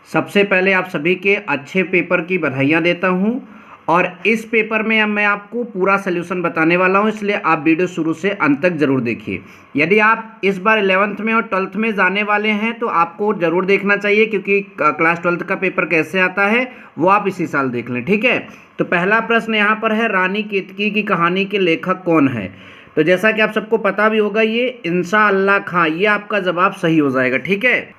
सबसे पहले आप सभी के अच्छे पेपर की बधाइयाँ देता हूँ और इस पेपर में अब मैं आपको पूरा सलूशन बताने वाला हूँ, इसलिए आप वीडियो शुरू से अंत तक ज़रूर देखिए। यदि आप इस बार 11th में और 12th में जाने वाले हैं तो आपको ज़रूर देखना चाहिए, क्योंकि क्लास 12th का पेपर कैसे आता है वो आप इसी साल देख लें, ठीक है। तो पहला प्रश्न यहाँ पर है, रानी केतकी की कहानी के लेखक कौन है? तो जैसा कि आप सबको पता भी होगा, ये इंशाअल्लाह खां, ये आपका जवाब सही हो जाएगा, ठीक है।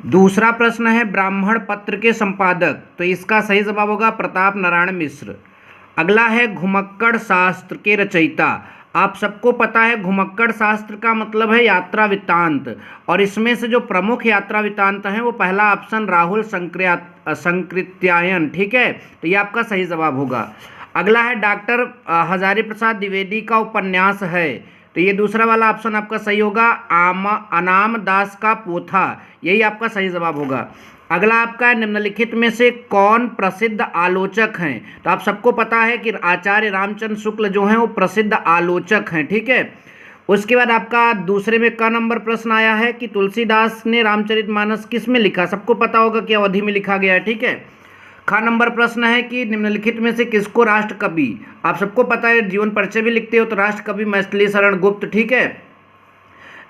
दूसरा प्रश्न है, ब्राह्मण पत्र के संपादक, तो इसका सही जवाब होगा प्रताप नारायण मिश्र। अगला है, घुमक्कड़ शास्त्र के रचयिता। आप सबको पता है घुमक्कड़ शास्त्र का मतलब है यात्रा वृत्तांत, और इसमें से जो प्रमुख यात्रा वृत्तांत हैं वो पहला ऑप्शन राहुल संकृत्यायन, ठीक है। तो ये आपका सही जवाब होगा। अगला है, डॉक्टर हजारी प्रसाद द्विवेदी का उपन्यास है, तो ये दूसरा वाला ऑप्शन आपका सही होगा, अनाम दास का पोथा, यही आपका सही जवाब होगा। अगला आपका है, निम्नलिखित में से कौन प्रसिद्ध आलोचक हैं? तो आप सबको पता है कि आचार्य रामचंद्र शुक्ल जो हैं वो प्रसिद्ध आलोचक हैं, ठीक है। उसके बाद आपका दूसरे में क नंबर प्रश्न आया है कि तुलसीदास ने रामचरितमानस किस में लिखा? सबको पता होगा कि अवधि में लिखा गया है, ठीक है। ख नंबर प्रश्न है कि निम्नलिखित में से किसको राष्ट्र कवि? आप सबको पता है, जीवन परिचय भी लिखते हो तो राष्ट्र कवि मैथिली शरण गुप्त, ठीक है।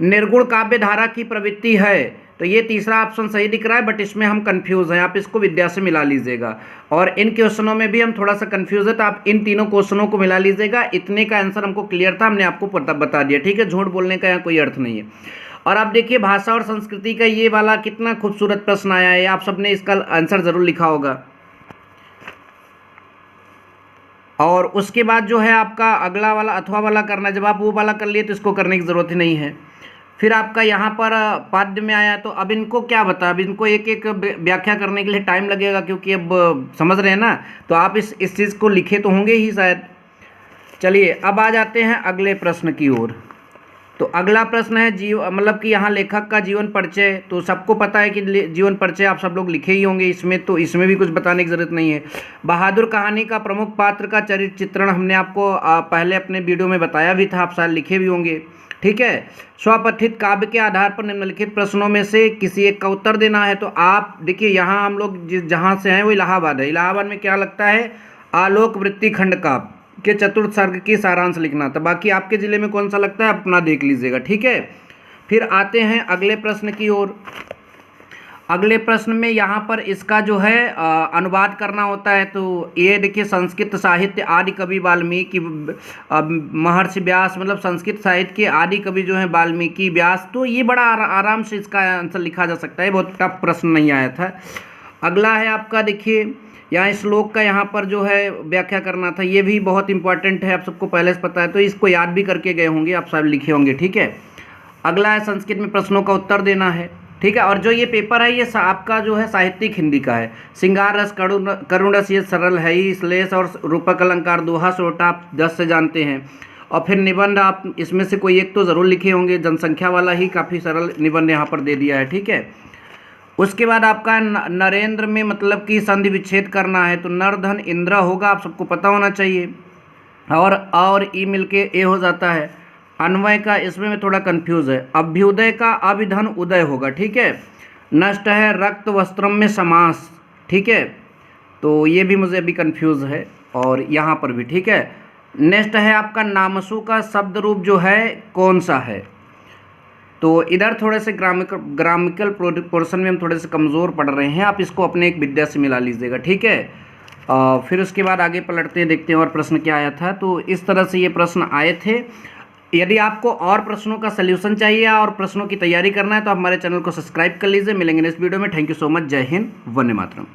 निर्गुण काव्य धारा की प्रवृत्ति है, तो ये तीसरा ऑप्शन सही दिख रहा है, बट इसमें हम कंफ्यूज हैं, आप इसको विद्या से मिला लीजिएगा। और इन क्वेश्चनों में भी हम थोड़ा सा कंफ्यूज है, तो आप इन तीनों क्वेश्चनों को मिला लीजिएगा। इतने का आंसर हमको क्लियर था, हमने आपको बता दिया, ठीक है। झूठ बोलने का यहाँ कोई अर्थ नहीं है। और आप देखिए, भाषा और संस्कृति का ये वाला कितना खूबसूरत प्रश्न आया है, आप सबने इसका आंसर ज़रूर लिखा होगा। और उसके बाद जो है आपका अगला वाला अथवा वाला करना, जब आप वो वाला कर लिए तो इसको करने की ज़रूरत ही नहीं है। फिर आपका यहाँ पर पाद्य में आया, तो अब इनको क्या बता, अब इनको एक एक व्याख्या करने के लिए टाइम लगेगा, क्योंकि अब समझ रहे हैं ना, तो आप इस चीज़ को लिखे तो होंगे ही शायद। चलिए अब आ जाते हैं अगले प्रश्न की ओर। तो अगला प्रश्न है मतलब कि यहाँ लेखक का जीवन परिचय, तो सबको पता है कि जीवन परिचय आप सब लोग लिखे ही होंगे इसमें, तो इसमें भी कुछ बताने की ज़रूरत नहीं है। बहादुर कहानी का प्रमुख पात्र का चरित्र चित्रण हमने आपको पहले अपने वीडियो में बताया भी था, आप शायद लिखे भी होंगे, ठीक है। स्वपठित काव्य के आधार पर निम्नलिखित प्रश्नों में से किसी एक का उत्तर देना है। तो आप देखिए, यहाँ हम लोग जहाँ से हैं वो इलाहाबाद है। इलाहाबाद में क्या लगता है, आलोक वृत्ति खंड काव्य के चतुर्थ सर्ग की सारांश लिखना था। बाकी आपके ज़िले में कौन सा लगता है अपना देख लीजिएगा, ठीक है। फिर आते हैं अगले प्रश्न की ओर। अगले प्रश्न में यहाँ पर इसका जो है अनुवाद करना होता है। तो ये देखिए, संस्कृत साहित्य आदि कवि वाल्मीकि, महर्षि व्यास, मतलब संस्कृत साहित्य के आदि कवि जो हैं वाल्मीकि, व्यास, तो ये बड़ा आराम से इसका आंसर लिखा जा सकता है, बहुत टफ प्रश्न नहीं आया था। अगला है आपका, देखिए यहाँ श्लोक का यहाँ पर जो है व्याख्या करना था, ये भी बहुत इंपॉर्टेंट है, आप सबको पहले से पता है, तो इसको याद भी करके गए होंगे, आप सब लिखे होंगे, ठीक है। अगला है, संस्कृत में प्रश्नों का उत्तर देना है, ठीक है। और जो ये पेपर है ये आपका जो है साहित्यिक हिंदी का है। श्रृंगार रस करुण रस ये सरल है ही, श्लेष और रूपक अलंकार दोहा सोटा आप 10 से जानते हैं। और फिर निबंध आप इसमें से कोई एक तो ज़रूर लिखे होंगे, जनसंख्या वाला ही काफ़ी सरल निबंध यहाँ पर दे दिया है, ठीक है। उसके बाद आपका नरेंद्र में मतलब कि संधि विच्छेद करना है, तो नर धन इंद्र होगा, आप सबको पता होना चाहिए। और ई मिलके ए हो जाता है। अन्वय का इसमें मैं थोड़ा कंफ्यूज है, अभ्युदय का अभिधन उदय होगा, ठीक है। नष्ट है रक्त वस्त्रम में समास, ठीक है, तो ये भी मुझे अभी कंफ्यूज है, और यहाँ पर भी, ठीक है। नेक्स्ट है आपका, नामसु का शब्द रूप जो है कौन सा है? तो इधर थोड़े से ग्रामिकल पोर्शन में हम थोड़े से कमज़ोर पढ़ रहे हैं, आप इसको अपने एक विद्या से मिला लीजिएगा, ठीक है। फिर उसके बाद आगे पलटते हैं, देखते हैं और प्रश्न क्या आया था। तो इस तरह से ये प्रश्न आए थे। यदि आपको और प्रश्नों का सल्यूशन चाहिए और प्रश्नों की तैयारी करना है तो आप हमारे चैनल को सब्सक्राइब कर लीजिए। मिलेंगे नेक्स्ट वीडियो में। Thank you so much. जय हिंद, वंदे मातरम।